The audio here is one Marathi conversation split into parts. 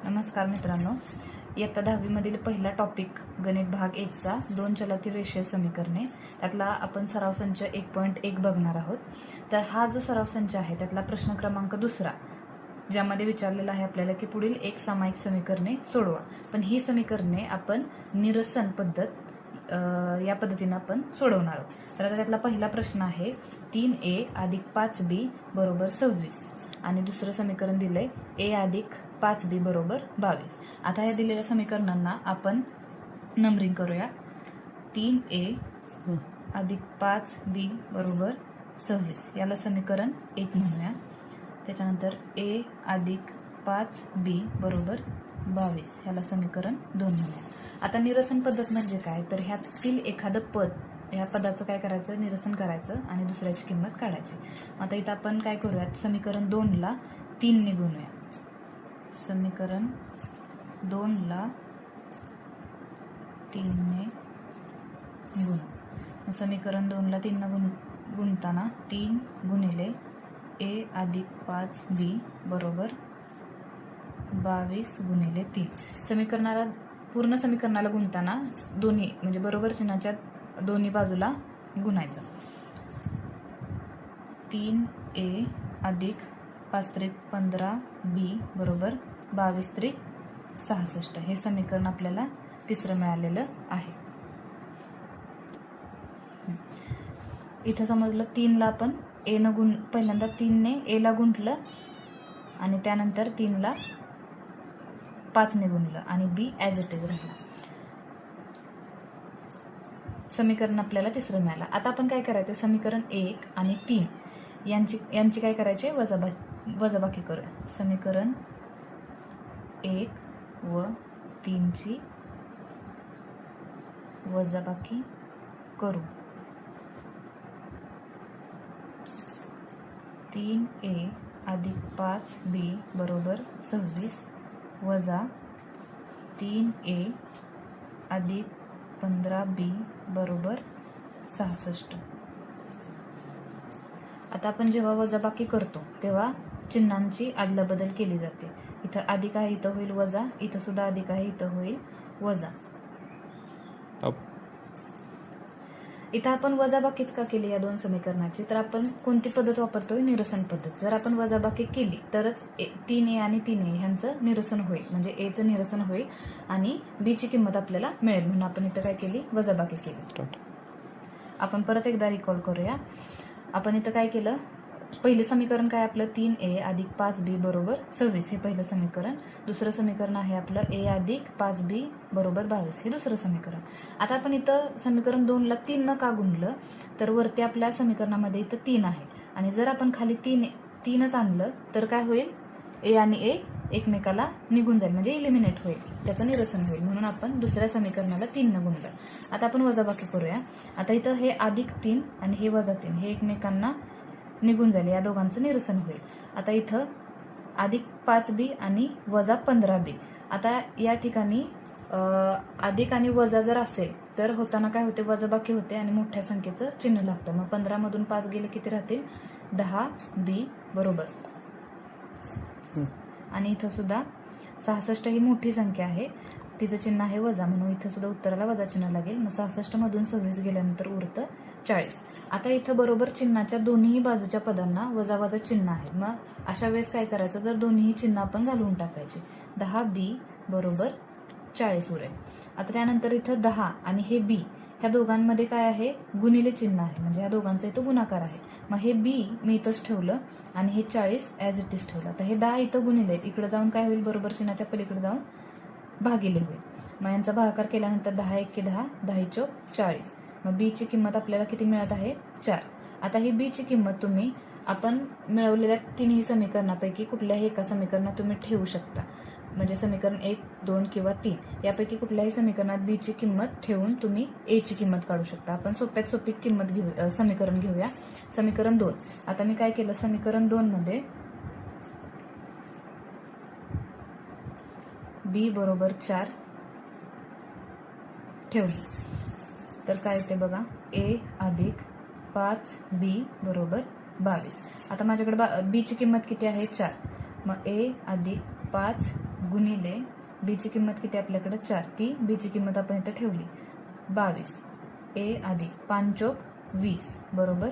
नमस्कार मित्रांनो, इयत्ता 10वी मधील पहिला टॉपिक गणित भाग 1चा 2 चलातील रेषीय समीकरणे, त्यातला आपण सराव संच 1.1 बघणार आहोत. तर हा जो सराव संच आहे त्यातला प्रश्न क्रमांक 2 ज्यामध्ये विचारलेला आहे आपल्याला की पुढील एक सामायिक समीकरणे सोडवा. पण ही समीकरणे आपण निरसन पद्धत या पद्धतीने आपण सोडवणार आहोत. तर आता त्यातला पहिला प्रश्न आहे 3a अधिक 5b बरोबर 26 आणि दुसरं समीकरण दिलंय a अधिक 5b बरोबर 22. आता या दिलेल्या समीकरणांना आपण नंबरिंग करूया. 3a अधिक 5b बरोबर 26 याला समीकरण 1 म्हणूया. त्याच्यानंतर a अधिक 5b बरोबर 22 याला समीकरण 2 म्हणूया. आता निरसन पद्धत म्हणजे काय, तर ह्यातील एखादं पद, ह्या पदाचं काय करायचं, निरसन करायचं आणि दुसऱ्याची किंमत काढायची. आता इथं आपण काय करूयात, समीकरण 2ला 3 ने गुणूया. समीकरण 2ला 3 ने गुणू. समीकरण 2ला 3 ने गुणताना 3 गुणिले a अधिक 5b बरोबर 22 गुणिले 3. पूर्ण समीकरणाला गुणताना दोन्ही म्हणजे बरोबर चिन्हाच्या दोन्ही बाजूला गुणायचं. 3a अधिक 5 त्रिक 15b बरोबर 22 त्रिक 66 हे समीकरण आपल्याला तिसरं मिळालेलं आहे. इथं समजलं 3ला आपण a न गुण, पहिल्यांदा 3 ने a ला गुंतलं आणि त्यानंतर 3ला 5 ने गुणलं आणि b ॲज इट इज राहिला. समीकरण आपल्याला तिसरं मिळालं. आता आपण काय करायचं, समीकरण 1 आणि 3 यांची काय करायचे, वजाबाकी करूया. समीकरण 1 व 3 ची वजाबाकी करू. 3a अधिक 5b बरोबर 26 वजा 3a अधिक 15b बरोबर 66. आता आपण जेव्हा वजाबाकी करतो तेव्हा चिन्हांची अदलाबदल केली जाते. इथं अधिक आहे, इथं होईल वजा, इथं सुद्धा अधिक आहे, इथं होईल वजा. इथं आपण वजाबाकीच का केली या दोन समीकरणाची, तर आपण कोणती पद्धत वापरतोय, निरसन पद्धत. जर आपण वजाबाकी केली तरच 3a आणि 3a ह्यांचं निरसन होईल, म्हणजे a चं निरसन होईल आणि b ची किंमत आपल्याला मिळेल, म्हणून आपण इथं काय केली, वजाबाकी केली. आपण परत एकदा रिकॉल करूया. आपण इथं काय केलं, पहिलं समीकरण काय आपलं, 3a अधिक 5b बरोबर 26 हे पहिलं समीकरण. दुसरं समीकरण आहे आपलं a अधिक 5b बरोबर 22 हे दुसरं समीकरण. आता आपण इथं समीकरण 2ला 3 न का गुणलं, तर वरती आपल्या समीकरणामध्ये इथं 3 आहे आणि जर आपण खाली 3च आणलं तर काय होईल, a आणि a एकमेकाला निघून जाईल, म्हणजे इलिमिनेट होईल, त्याचं निरसन होईल, म्हणून आपण दुसऱ्या समीकरणाला 3 न गुणलं. आता आपण वजाबाकी करूया. आता इथं हे अधिक 3 आणि हे वजा 3 हे एकमेकांना निघून जाईल, या दोघांचं निरसन होईल. आता इथं अधिक 5b आणि वजा 15b. आता या ठिकाणी अधिक आणि वजा जर असेल तर होताना काय होते, वजाबाकी होते आणि मोठ्या संख्येचं चिन्ह लागतं. मग 15 मधून 5 गेले किती राहतील, 10b बरोबर. आणि इथं सुद्धा 66 ही मोठी संख्या आहे, तिचं चिन्ह आहे वजा, म्हणून इथं सुद्धा उत्तराला वजा चिन्ह लागेल. मग 66 मधून 26 गेल्यानंतर उरतं 40. आता इथं बरोबर चिन्हाच्या दोन्ही बाजूच्या पदांना वजा वजा चिन्ह आहे. मग अशा वेळेस काय करायचं, जर दोन्ही चिन्ह आपण घालून टाकायचे. 10b बरोबर 40 उरेल. आता त्यानंतर इथं 10 आणि हे b ह्या दोघांमध्ये काय आहे, गुणिले चिन्ह आहे, म्हणजे ह्या दोघांचा इथं गुणाकार आहे. मग हे b मी इथंच ठेवलं आणि हे 40 ॲज इट इज ठेवलं. आता हे 10 इथं गुणिले, इकडे जाऊन काय होईल, बरोबर चिन्हाच्या पलीकडे जाऊन भागिले होईल. मग यांचा भागाकार केल्यानंतर 10 1 10, 10 चौक 40. मग b ची किंमत आपल्याला किती मिळत आहे, 4. आता ही b ची किंमत तुम्ही आपण मिळवलेल्या तिन्ही समीकरणापैकी कुठल्याही एका समीकरणात तुम्ही ठेवू शकता, म्हणजे समीकरण 1 2 किंवा 3 यापैकी कुठल्याही समीकरणात b ची किंमत ठेवून तुम्ही a ची किंमत काढू शकता. आपण सोप्यात सोपी किंमत घेऊ, समीकरण घेऊया. समीकरण 2. आता मी काय केलं, समीकरण 2 मध्ये b बरोबर 4 ठेवली तर काय येते बघा, a अधिक 5b बरोबर 22. आता माझ्याकडे b ची किंमत किती आहे, 4. मग a अधिक 5 गुणिले बीची किंमत किती आपल्याकडे 4, ती बीची किंमत आपण इथं ठेवली 22. ए अधिक 5 चोक 20 बरोबर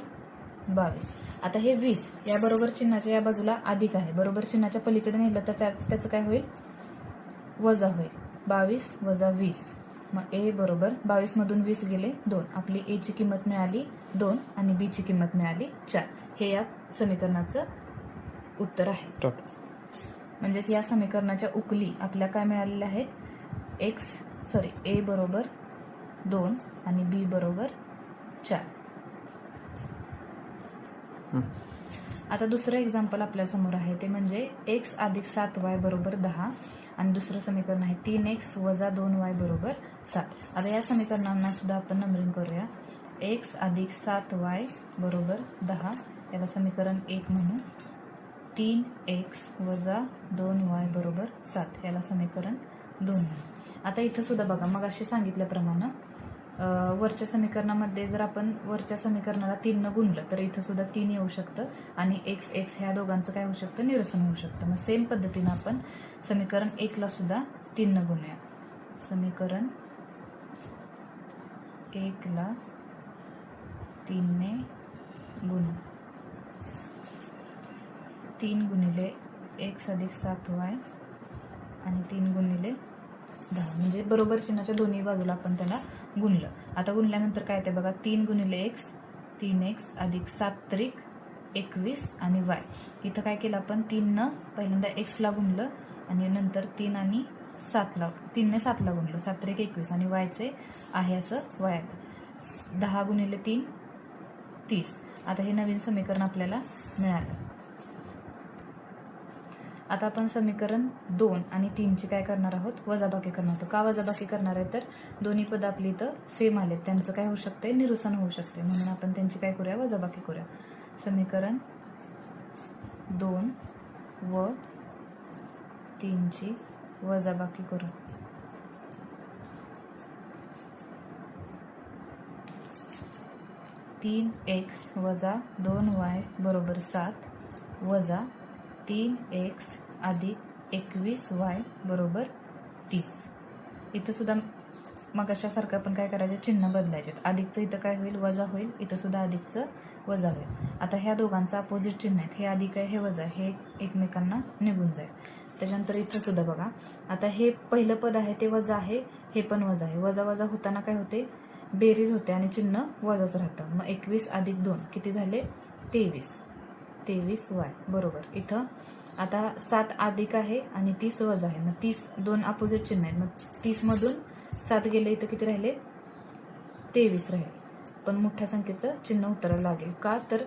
22. आता हे 20 या बरोबर चिन्हाच्या या बाजूला अधिक आहे, बरोबर चिन्हाच्या पलीकडे नेलं तर त्याचं काय होईल, वजा होईल. 22 वजा 20, मग ए बरोबर 22 मधून 20 गेले 2. आपली ए ची किंमत मिळाली 2 आणि बी ची किंमत मिळाली 4. हे या समीकरणाचं उत्तर आहे. म्हणजेच या समीकरणाच्या उकली आपल्या काय मिळालेल्या आहेत, ए बरोबर 2 आणि बी बरोबर 4. आता दुसरं एक्झाम्पल आपल्या समोर आहे ते म्हणजे x अधिक 7y बरोबर 10 आणि दुसरं समीकरण आहे 3x वजा 2y बरोबर 7. आता या समीकरणांना सुद्धा आपण नंबरिंग करूया. x अधिक 7y बरोबर 10 याला समीकरण 1 म्हणू. 3x वजा 2y बरोबर 7 याला समीकरण 2 म्हणू. आता इथं सुद्धा बघा, मग असे सांगितल्याप्रमाणे वरच्या समीकरणामध्ये जर आपण वरच्या समीकरणाला 3 न गुणलं तर इथं सुद्धा 3 येऊ शकतं आणि x ह्या दोघांचं काय होऊ शकतं, निरसन होऊ शकतं. मग सेम पद्धतीनं आपण समीकरण 1 ला सुद्धा 3 न गुणूया. समीकरण 1 ला 3 ने गुणू. 3 गुणिले x अधिक 7y आणि 3 गुणिले 10 म्हणजे बरोबर चिन्हाच्या दोन्ही बाजूला आपण त्याला गुणलं. आता गुणल्यानंतर काय ते बघा, 3 गुणिले x 3x अधिक 7 त्रिक 21 आणि y. इथं काय केलं आपण, 3 न पहिल्यांदा x ला गुणलं आणि नंतर 3 आणि 7 ला 3 ने 7 ला गुणलं, 7 त्रिक 21 आणि y चे आहे असं y आलं. 10 गुणिले 3 30. आता हे नवीन समीकरण आपल्याला मिळालं. आता आपण समीकरण 2 आणि 3 ची काय करणार आहोत, वजाबाकी करणार आहोत. का वजाबाकी करणार आहे, तर दोन्ही पद आपली इथं सेम आलेत, त्यांचं काय होऊ शकते, निरसन होऊ शकते, म्हणून आपण त्यांची काय करूया, वजाबाकी करूया. समीकरण 2 व 3 ची वजाबाकी करू. तीन एक्स वजा 2y बरोबर 7 वजा 3x अधिक 21y बरोबर 30. इथं सुद्धा मग अशासारखं आपण काय करायचं, चिन्ह बदलायचे. अधिकचं इथं काय होईल, वजा होईल, इथं सुद्धा अधिकचं वजा होईल. आता ह्या दोघांचं अपोजिट चिन्ह आहेत, हे अधिक आहे हे वजा आहे, हे एकमेकांना निघून जाईल. त्याच्यानंतर इथं सुद्धा बघा, आता हे पहिलं पद आहे ते वजा आहे, हे पण वजा आहे. वजा वजा होताना काय होते, बेरीज होते आणि चिन्ह वजाच राहतं. मग 21 अधिक 2 किती झाले, 23y बरोबर. इथं आता 7 अधिक आहे आणि 30 वजा आहे, मग 30 दोन अपोजिट चिन्ह आहेत, मग 30 मधून 7 गेले, इथं किती राहिले, 23 राहिले. पण मोठ्या संख्येचं चिन्ह उत्तराला लागेल. का तर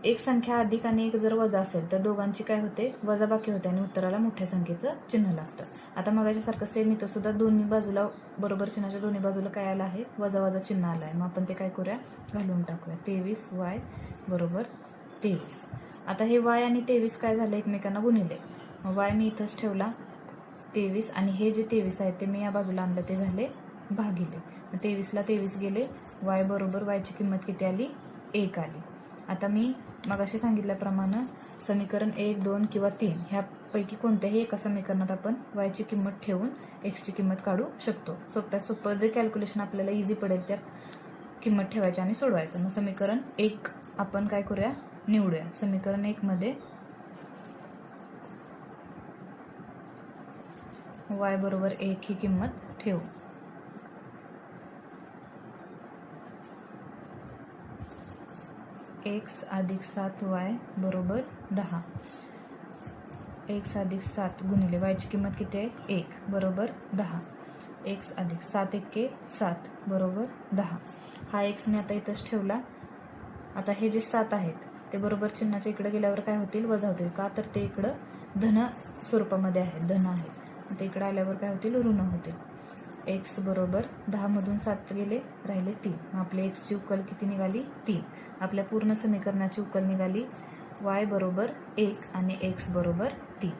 एक संख्या अधिक आणि एक जर वजा असेल तर दोघांची काय होते, वजाबाकी होते आणि उत्तराला मोठ्या संख्येचं चिन्ह लागतं. आता मगाच्यासारखं सेम इथं सुद्धा दोन्ही बाजूला बरोबर चिन्हाच्या दोन्ही बाजूला काय आलं आहे, वजा वजा चिन्ह आलं आहे. मग आपण ते काय करूया, घालून टाकूया. 23y बरोबर 23. आता हे y आणि 23 काय झालं, एकमेकांना गुणिले. मग y मी इथंच ठेवला 23 आणि हे जे 23 आहे ते मी या बाजूला आणलं, ते झाले भागिले. मग 23 ला 23 गेले, y बरोबर y ची किंमत किती आली, 1 आली. आता मी मगाशी सांगितल्याप्रमाणे समीकरण 1, 2 किंवा 3 ह्यापैकी कोणत्याही एका समीकरणात आपण y ची किंमत ठेवून x ची किंमत काढू शकतो. सोप्यात सोपं जे कॅल्क्युलेशन आपल्याला इझी पडेल त्यात किंमत ठेवायची आणि सोडवायचं. मग समीकरण 1 आपण काय करूया, निवडूया. समीकरण 1 मध्ये y बरोबर 1 ही किंमत ठेवू. x अधिक 7y बरोबर 10. x अधिक 7 गुणिले y ची किंमत किती आहे, 1 बरोबर 10. x अधिक 7 1 7 बरोबर 10. हा x मी आता इथंच ठेवला. आता हे जे 7 आहेत ते बरोबर चिन्हाच्या इकडे गेल्यावर काय होतील, वजा होतील. का तर ते इकडं धन स्वरूपामध्ये आहेत, धन आहेत. ते इकडे आल्यावर काय होतील, ऋण होतील. x बरोबर 10 मधून 7 गेले, राहिले 3. आपल्या x ची उकल किती निघाली, 3. आपल्या पूर्ण समीकरणाची उकल निघाली y बरोबर 1 आणि x बरोबर 3.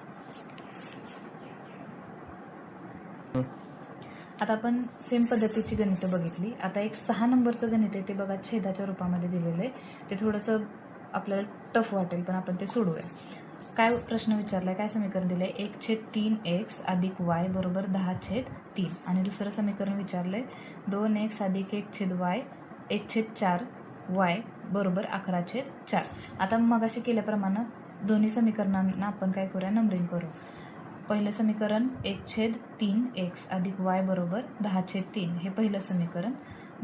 आता आपण सेम पद्धतीची गणितं बघितली. आता एक 6 नंबरचं गणित आहे, ते बघा छेदाच्या रूपामध्ये दिलेलं आहे. ते थोडंसं आपल्याला टफ वाटेल, पण आपण ते सोडूया. काय प्रश्न विचारलाय, काय समीकरण दिलंय, 1/3x अधिक y बरोबर 10/3 आणि दुसरं समीकरण विचारलंय 2x अधिक 1/y 1/4y बरोबर 11/4. आता मगाशी केल्याप्रमाणे दोन्ही समीकरणांना आपण काय करूया, नंबरिंग करू. पहिलं समीकरण 1/3x अधिक y बरोबर 10/3 हे पहिलं समीकरण,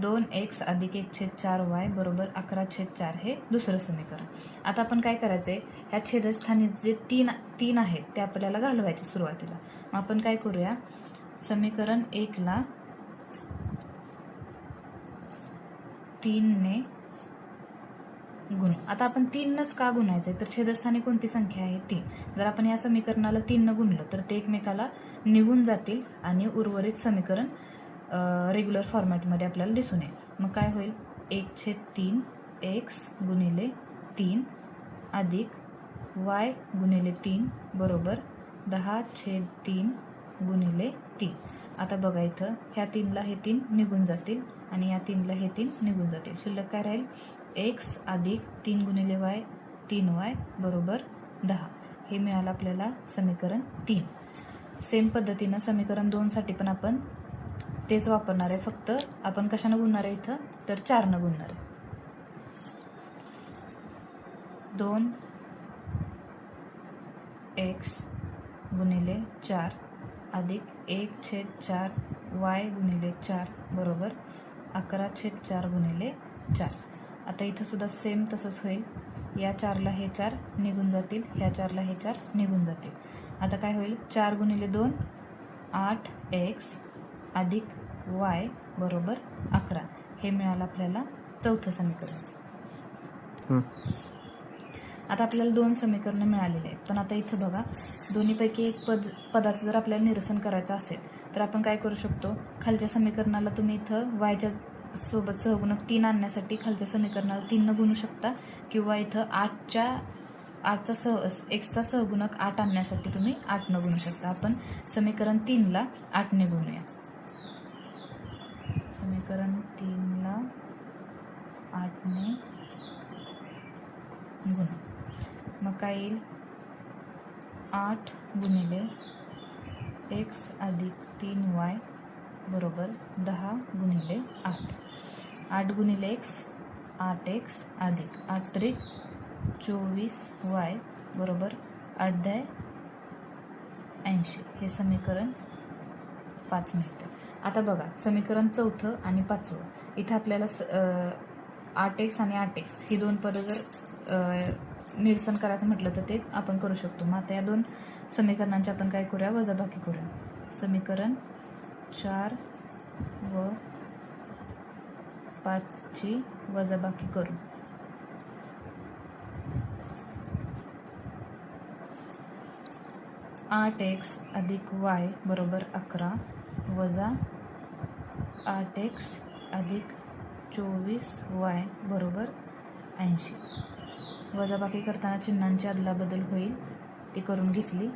2x अधिक 1/4y बरोबर 11/4 हे दुसरं समीकरण. आता आपण काय करायचंय, ह्या छेदस्थानी जे तीन आहेत ते आपल्याला घालवायचे सुरुवातीला. मग आपण काय करूया, समीकरण 1 ला 3 ने गुण. आता आपण 3नच का गुणायचंय, तर छेदस्थानी कोणती संख्या आहे, 3. जर आपण या समीकरणाला 3 न गुणलं तर ते एकमेकाला निघून जातील आणि उर्वरित समीकरण रेग्युलर फॉर्मॅटमध्ये आपल्याला दिसून येईल. मग काय होईल, 1/3x गुणिले 3 अधिक y गुणिले 3 बरोबर 10/3 गुणिले 3. आता बघा इथं ह्या 3ला हे 3 निघून जातील आणि या 3ला हे 3 निघून जातील. शिल्लक काय राहील, x अधिक 3 गुणिले y 3y बरोबर 10. हे मिळालं आपल्याला समीकरण 3. सेम पद्धतीनं समीकरण 2साठी पण आपण तेच वापरणार आहे, फक्त आपण कशानं गुणणार आहे इथं, तर 4 गुणणार आहे. 2x गुणिले 4 अधिक 1/4y गुणिले 4 बरोबर 11/4 गुणिले 4. आता इथं सुद्धा सेम तसंच होईल, या 4ला हे 4 निघून जातील, ह्या 4ला हे 4 निघून जातील. आता काय होईल, 4 गुणिले 2 8x अधिक y बरोबर 11. हे मिळालं आपल्याला चौथं समीकरण. आता आपल्याला 2 समीकरणं मिळालेली आहेत, पण आता इथं बघा, दोन्हीपैकी एक पदाचं जर आपल्याला निरसन करायचं असेल तर आपण काय करू शकतो, खालच्या समीकरणाला तुम्ही इथं yच्या सोबत सहगुणक 3 आणण्यासाठी खालच्या समीकरणाला 3 न गुणू शकता, किंवा इथं एक्सचा सहगुणक 8 आणण्यासाठी तुम्ही 8 न गुणू शकता. आपण समीकरण 3ला 8 ने गुणूया. समीकरण 3ला 8 ने गुणू. मग काय येईल, 8 गुणिले x अधिक 3y बरोबर 10 गुणिले 8. 8 गुणिले x 8x अधिक 8 24y बरोबर 8×80. हे समीकरण 5 मिळते. आता बघा, समीकरण 4 आणि 5 इथं आपल्याला 8x आणि 8x ही दोन पदं जर निरसन करायचं म्हटलं तर ते आपण करू शकतो. मग आता या 2 समीकरणांची आपण काय करूया, वजाबाकी करूया. समीकरण 4 व 5ची वजाबाकी करू. आठ एक्स अधिक y बरोबर 11 वजा 8x अधिक 24y बरोबर 80. वजाबाकी करताना चिन्हांची अदलाबदल होईल, ती करून घेतली.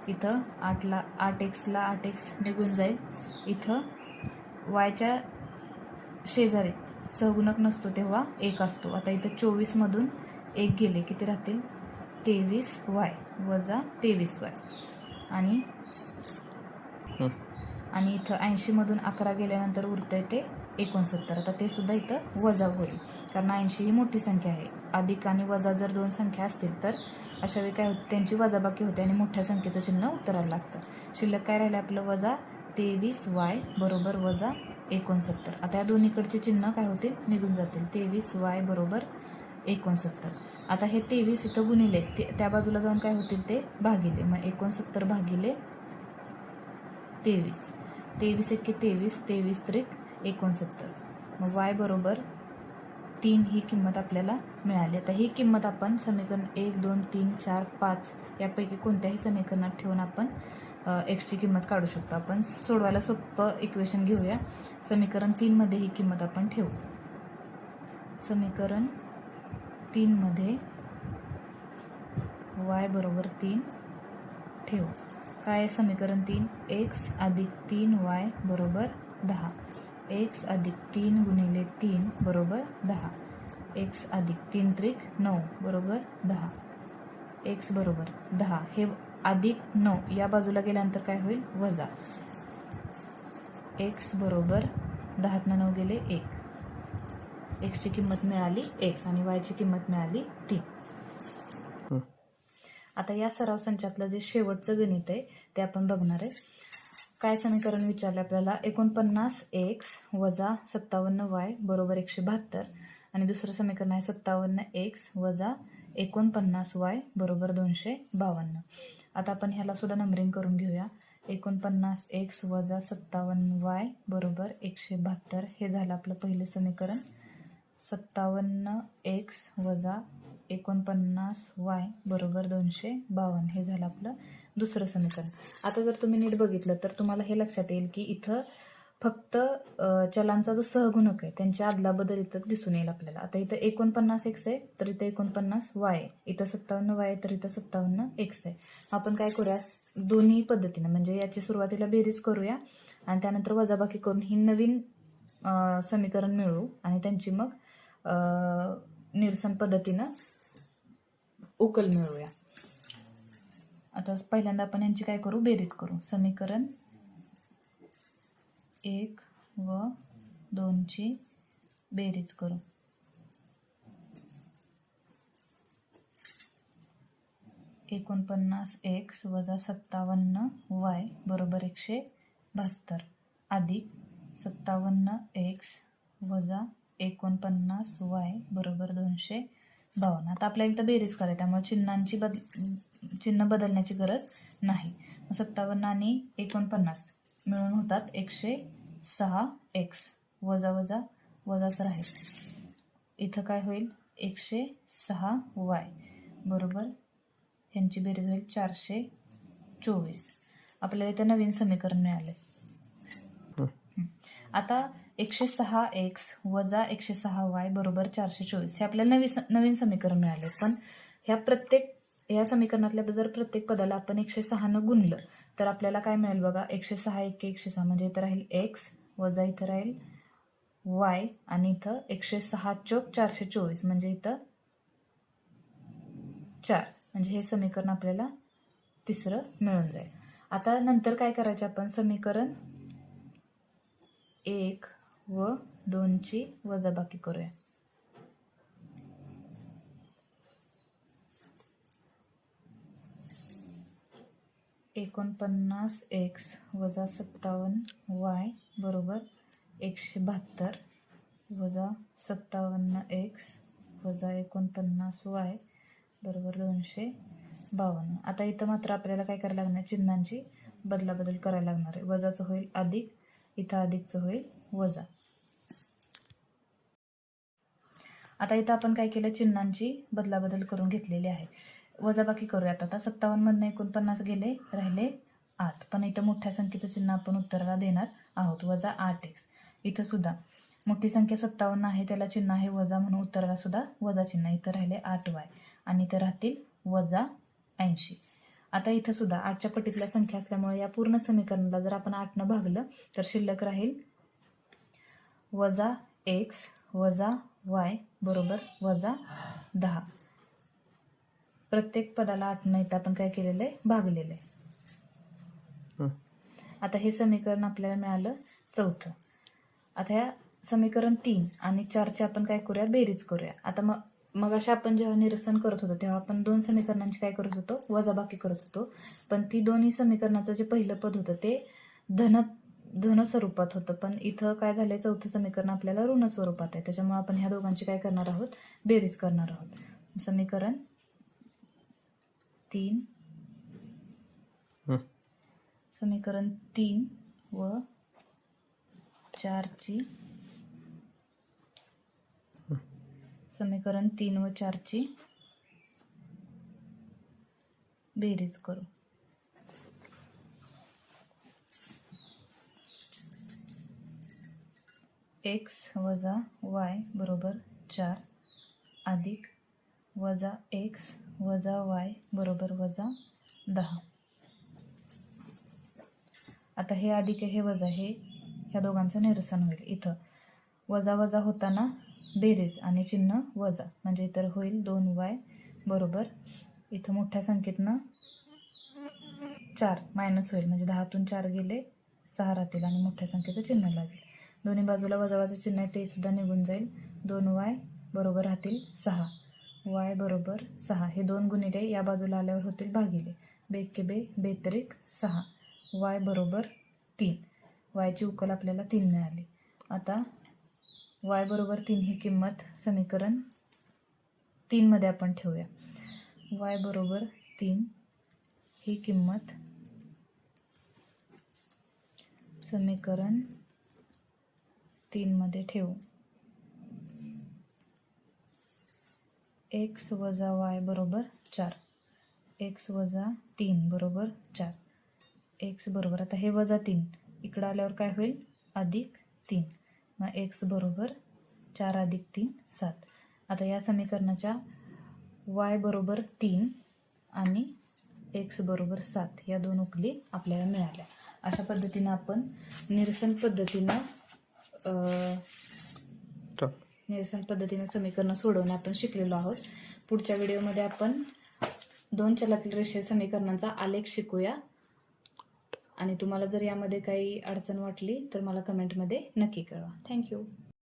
इथं 8xला 8x निघून जाईल. इथं yच्या शेजारी सहगुणक नसतो तेव्हा 1 असतो. आता इथं 24मधून 1 गेले, किती राहतील, 23y वजा 23y. आणि इथं 80मधून 11 गेल्यानंतर उरतंय ते 69. आता ते सुद्धा इथं वजा होईल, कारण 80 ही मोठी संख्या आहे. अधिक आणि वजा जर 2 संख्या असतील तर अशा वेळी काय होतं, त्यांची वजाबाकी होते आणि मोठ्या संख्येचं चिन्ह उत्तराला लागतं. शिल्लक काय राहिलं आपलं, वजा 23y बरोबर वजा 69. आता या दोन्हीकडचे चिन्ह काय होतील, निघून जातील. 23y बरोबर 69. आता हे 23 इथं गुणिले त्या बाजूला जाऊन काय होतील, ते भागिले. मग 69 भागिले 23. 23 एके 23, 23 त्रिक 69. मग y बरोबर 3 ही किंमत आपल्याला मिळाली. आता ही किंमत आपण समीकरण 1, 2, 3, 4, 5 यापैकी कोणत्याही समीकरणात ठेवून आपण एक्सची किंमत काढू शकतो. आपण सोडवायला सोपं इक्वेशन घेऊया. समीकरण 3 मध्ये ही किंमत आपण ठेवू. समीकरण 3 मध्ये y बरोबर 3 ठेवू. काय समीकरण 3, x अधिक 3y बरोबर 10. x अधिक 3 गुणिले 3 बरोबर 10. x अधिक 3 त्रिक 9 बरोबर 10. एक्स बरोबर 10, हे अधिक 9 या बाजूला गेल्यानंतर काय होईल वजा एक्स बरोबर 10तनं 9 गेले 1. एक्सची किंमत मिळाली एक्स आणि वायची किंमत मिळाली 3. आता या सराव संचातलं जे शेवटचं गणित आहे ते आपण बघणार आहे. काय समीकरण विचारले आपल्याला 49x वजा 57y बरोबर 172 आणि दुसरं समीकरण आहे 57x वजा 49y बरोबर 252. आता आपण ह्याला सुद्धा नंबरिंग करून घेऊया. 49x वजा 57y बरोबर 172 हे झालं आपलं पहिलं समीकरण. 57x वजा 49y बरोबर 252 हे झालं आपलं दुसरं समीकरण. आता जर तुम्ही नीट बघितलं तर तुम्हाला हे लक्षात येईल की इथं फक्त चलांचा जो सहगुणक आहे त्यांच्या अदलाबदल इथं दिसून येईल आपल्याला. आता इथं 49x आहे तर इथं 49y आहे, इथं 57y आहे तर इथं 57x आहे. आपण काय करूया दोन्ही पद्धतीनं म्हणजे याची सुरुवातीला बेरीज करूया आणि त्यानंतर वजाबाकी करून ही नवीन समीकरण मिळवू आणि त्यांची मग निरसन पद्धतीनं उकल मिळवूया. आता पहिल्यांदा आपण यांची काय करू बेरीज करू. समीकरण 1 व 2 ची बेरीज करू. (49x वजा 57y बरोबर 172) अधिक 57x वजा 49y बरोबर 252. आता आपल्याला इथं बेरीज करायची त्यामुळे चिन्ह बदलण्याची गरज नाही. 57 आणि 49 मिळून होतात 106x वजा वजा वजाच राहील. इथं काय होईल 106y बरोबर ह्यांची बेरीज होईल 424. आपल्याला इथं नवीन समीकरण मिळाले. आता 106x वजा 106y बरोबर 424 हे आपल्याला नवीन समीकरण मिळाले. पण ह्या समीकरणातल्या जर प्रत्येक पदाला आपण 106नं गुणलं तर आपल्याला काय मिळेल बघा. 106 1 106 म्हणजे इथं राहील x वजा इथं राहील y आणि इथं 106 चोक 424 म्हणजे इथं 4 म्हणजे हे समीकरण आपल्याला तिसरं मिळून जाईल. आता नंतर काय करायचे आपण समीकरण 1 व 2 ची वजाबाकी करूया. (49x वजा 57y बरोबर 172 वजा 57x वजा 49y बरोबर 252. आता इथं मात्र आपल्याला काय करायला लागणार चिन्हांची बदलाबदल करायला लागणार आहे. वजाचं होईल अधिक, इथं अधिकचं होईल वजा. आता इथं आपण काय केलं चिन्हांची बदलाबदल करून घेतलेली आहे. वजाबाकी करूयात. आता 57 मधनं 49 गेले राहिले 8, पण इथं मोठ्या संख्येचं चिन्ह आपण उत्तराला देणार आहोत वजा 8x. इथं सुद्धा मोठी संख्या 57 आहे त्याला चिन्ह आहे वजा म्हणून उत्तराला सुद्धा वजा चिन्ह. इथं राहिले 8y आणि इथं राहतील वजा 80. आता इथं सुद्धा 8च्या पटीतल्या संख्या असल्यामुळे या पूर्ण समीकरणाला जर आपण 8नं भागलं तर शिल्लक राहील वजा x वजा y बरोबर वजा 10. प्रत्येक पदाला 8नं इथं आपण काय केलेलं आहे भागलेलं आहे. आता हे समीकरण आपल्याला मिळालं चौथं. आता ह्या समीकरण 3 आणि 4चे आपण काय करूया बेरीज करूया. आता मग अशा आपण जेव्हा निरसन करत होतो तेव्हा आपण 2 समीकरणांची काय करत होतो वजाबाकी करत होतो. पण ती दोन्ही समीकरणाचं जे पहिलं पद होतं ते धन स्वरूपात होतं. पण इथं काय झालंय चौथं समीकरण आपल्याला ऋण स्वरूपात आहे. त्याच्यामुळे आपण ह्या दोघांची काय करणार आहोत बेरीज करणार आहोत. समीकरण 3 व 4 ची समीकरण 3 व 4 ची बेरीज करू. x वजा y बरोबर 4 अधिक वजा x वजा y बरोबर वजा 10. आता हे अधिक हे वजा ह्या दोघांचं निरसन होईल. इथं वजा वजा होताना बेरीज आणि चिन्ह वजा म्हणजे इतर होईल 2y बरोबर इथं मोठ्या संख्येतनं 4 मायनस होईल, म्हणजे 10तून 4 गेले 6 राहतील आणि मोठ्या संख्येचं चिन्ह लागेल. दोन्ही बाजूला वजावाचं चिन्ह आहे ते सुद्धा निघून जाईल. 2y बरोबर राहतील 6. y बरोबर 6. हे 2 गुणिले या बाजूला आल्यावर होतील भागिले. बेके बे बेतरिक 6. y बरोबर 3. yची उकल आपल्याला 3 मिळाली. आता y बरोबर 3 ही किंमत समीकरण 3 मध्ये आपण ठेवूया. y बरोबर 3 ही किंमत समीकरण 3 मध्ये ठेवू. x वजा y बरोबर 4. x वजा 3 बरोबर 4. x बरोबर, आता हे वजा 3 इकडं आल्यावर काय होईल, अधिक 3. मग x बरोबर 4 अधिक 3 7. आता या समीकरणाच्या y बरोबर 3 आणि x बरोबर 7 या दोन उकली आपल्याला मिळाल्या. अशा पद्धतीनं आपण निरसन पद्धतीनं समीकरणं सोडवणं आपण शिकलेलो आहोत. पुढच्या व्हिडिओमध्ये आपण 2 चलातील रेषीय समीकरणांचा आलेख शिकूया. आणि तुम्हाला जर यामध्ये काही अडचण वाटली तर मला कमेंटमध्ये नक्की कळवा. थँक्यू.